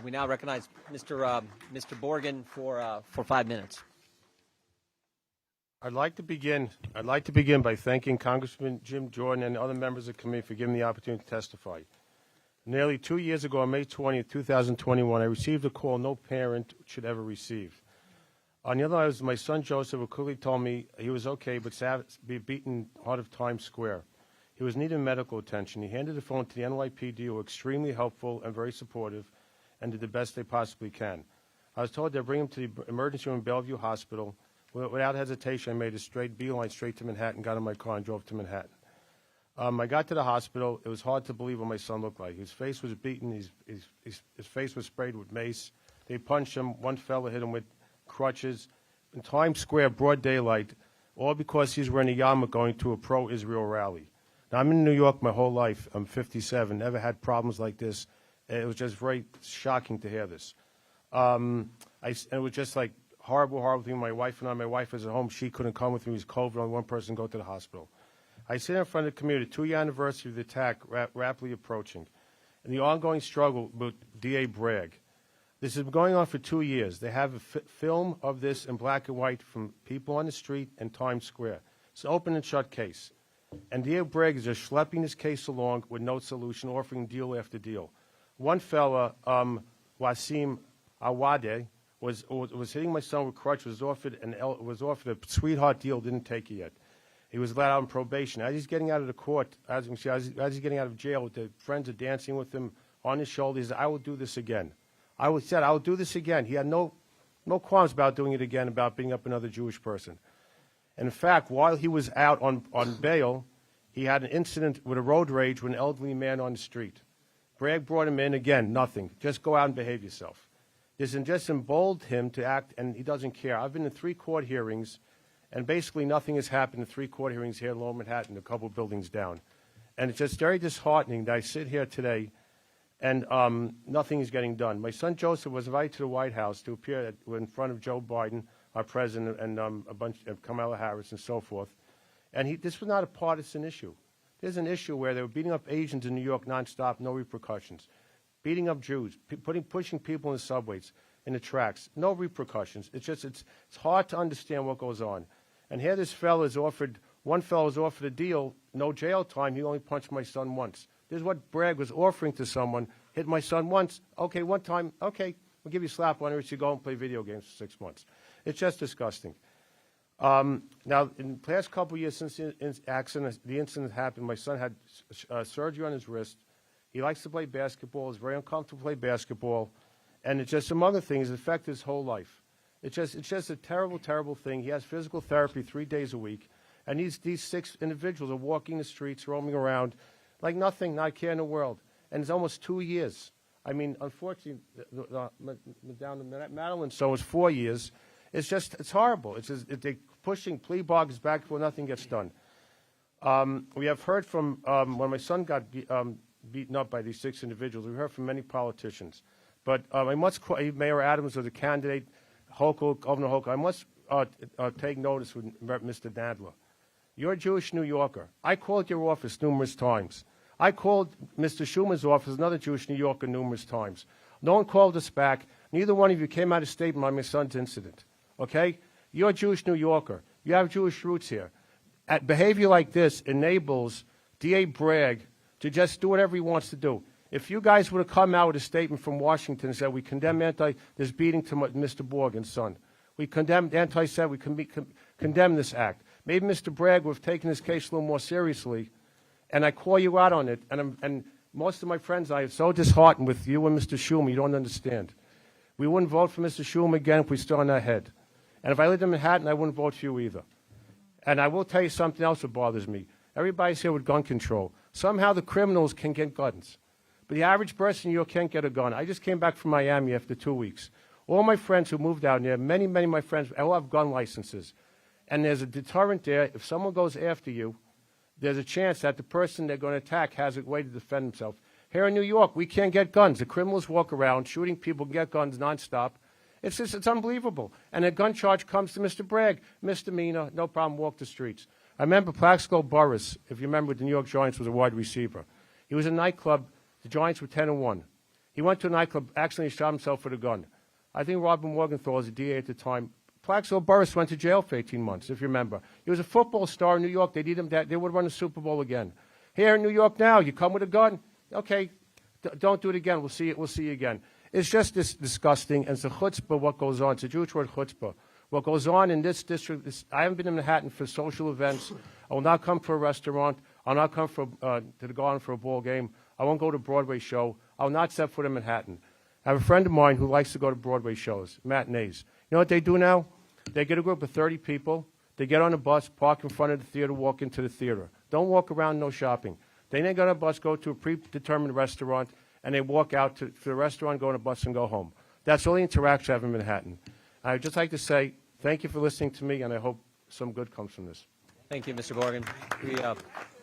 We now recognize Mr. Borgen for 5 minutes. I'd like to begin by thanking Congressman Jim Jordan and other members of the committee for giving me the opportunity to testify. Nearly 2 years ago, on May 20th, 2021, I received a call no parent should ever receive. On the other hand, it was my son Joseph, who quickly told me he was okay, but be beaten out of Times Square. He was needing medical attention. He handed the phone to the NYPD, who were extremely helpful and very supportive, and did the best they possibly can. I was told they'd bring him to the emergency room in Bellevue Hospital. Without hesitation, I made a straight beeline straight to Manhattan, got in my car, and drove to Manhattan. I got to the hospital. It was hard to believe what my son looked like. His face was beaten. His face was sprayed with mace. They punched him. One fella hit him with crutches. In Times Square, broad daylight, all because he's wearing a yarmulke going to a pro-Israel rally. Now, I'm in New York my whole life. I'm 57, never had problems like this. It was just very shocking to hear this. It was just like horrible thing. My wife was at home. She couldn't come with me. It was COVID. Only one person go to the hospital. I sit in front of the community, 2-year anniversary of the attack rapidly approaching, and the ongoing struggle with D.A. Bragg. This has been going on for 2 years. They have a film of this in black and white from people on the street in Times Square. It's an open and shut case. And D.A. Bragg is just schlepping this case along with no solution, offering deal after deal. One fella, Wasim Awade, was hitting my son with crutches, was offered a sweetheart deal, didn't take it yet. He was let out on probation. As he's getting out of the court, as you can see, as he's getting out of jail, the friends are dancing with him on his shoulders. I will do this again. I will do this again. He had no qualms about doing it again, about beating up another Jewish person. And in fact, while he was out on bail, he had an incident with a road rage with an elderly man on the street. Bragg brought him in, again, nothing. Just go out and behave yourself. This just emboldened him to act, and he doesn't care. I've been in 3 court hearings, and basically nothing has happened in 3 court hearings here in Lower Manhattan, a couple buildings down. And it's just very disheartening that I sit here today and nothing is getting done. My son Joseph was invited to the White House to appear in front of Joe Biden, our president, and a bunch of Kamala Harris and so forth. And this was not a partisan issue. There's an issue where they were beating up Asians in New York nonstop, no repercussions. Beating up Jews, pushing people in the subways, in the tracks, no repercussions. It's hard to understand what goes on. And here this one fellow was offered a deal, no jail time. He only punched my son once. This is what Bragg was offering to someone. Hit my son once. Okay, one time. Okay, we'll give you a slap on it. You go and play video games for 6 months. It's just disgusting. Now, in the past couple of years since the incident happened, my son had surgery on his wrist. He likes to play basketball. He's very uncomfortable to play basketball. And it's just some other things that affect his whole life. It's just a terrible, terrible thing. He has physical therapy 3 days a week. And these 6 individuals are walking the streets, roaming around, like nothing, not a care in the world. And it's almost 2 years. I mean, unfortunately, down in Maryland, so it's 4 years. It's horrible. They're pushing plea bargains back before nothing gets done. We have heard from, when my son got beaten up by these 6 individuals, we heard from many politicians. But I must quote Mayor Adams was a candidate, Governor Hochul. I must take notice with Mr. Nadler. You're a Jewish New Yorker. I called your office numerous times. I called Mr. Schumer's office, another Jewish New Yorker, numerous times. No one called us back. Neither one of you came out of statement on my son's incident. Okay? You're a Jewish New Yorker. You have Jewish roots here. Behavior like this enables D.A. Bragg to just do whatever he wants to do. If you guys would have come out with a statement from Washington and said, we condemn this beating to Mr. Borgen's son. We condemn anti-Semitic, we condemn this act. Maybe Mr. Bragg would have taken this case a little more seriously, and I call you out on it. And most of my friends, I am so disheartened with you and Mr. Schumer, you don't understand. We wouldn't vote for Mr. Schumer again if we stood on our head. And if I lived in Manhattan, I wouldn't vote for you either. And I will tell you something else that bothers me. Everybody's here with gun control. Somehow the criminals can get guns. But the average person in New York can't get a gun. I just came back from Miami after 2 weeks. All my friends who moved out there, many of my friends, all have gun licenses. And there's a deterrent there. If someone goes after you, there's a chance that the person they're going to attack has a way to defend himself. Here in New York, we can't get guns. The criminals walk around shooting people, get guns nonstop. It's unbelievable. And a gun charge comes to Mr. Bragg, misdemeanor, no problem, walk the streets. I remember Plaxico Burress, if you remember, the New York Giants was a wide receiver. He was in a nightclub. The Giants were 10-1. He went to a nightclub, accidentally shot himself with a gun. I think Robert Morgenthau was a DA at the time. Plaxico Burress went to jail for 18 months, if you remember. He was a football star in New York. They need him. They would run the Super Bowl again. Here in New York now, you come with a gun, okay, don't do it again. We'll see you again. It's just this disgusting, and it's a chutzpah what goes on. It's a Jewish word, chutzpah. What goes on in this district, I haven't been in Manhattan for social events. I will not come for a restaurant. I'll not come to the garden for a ball game. I won't go to a Broadway show. I will not set foot in Manhattan. I have a friend of mine who likes to go to Broadway shows, matinees. You know what they do now? They get a group of 30 people. They get on a bus, park in front of the theater, walk into the theater. Don't walk around, no shopping. Then they get on a bus, go to a predetermined restaurant, and they walk out to the restaurant, go on a bus, and go home. That's all the interaction I have in Manhattan. I'd just like to say thank you for listening to me, and I hope some good comes from this. Thank you, Mr. Borgen.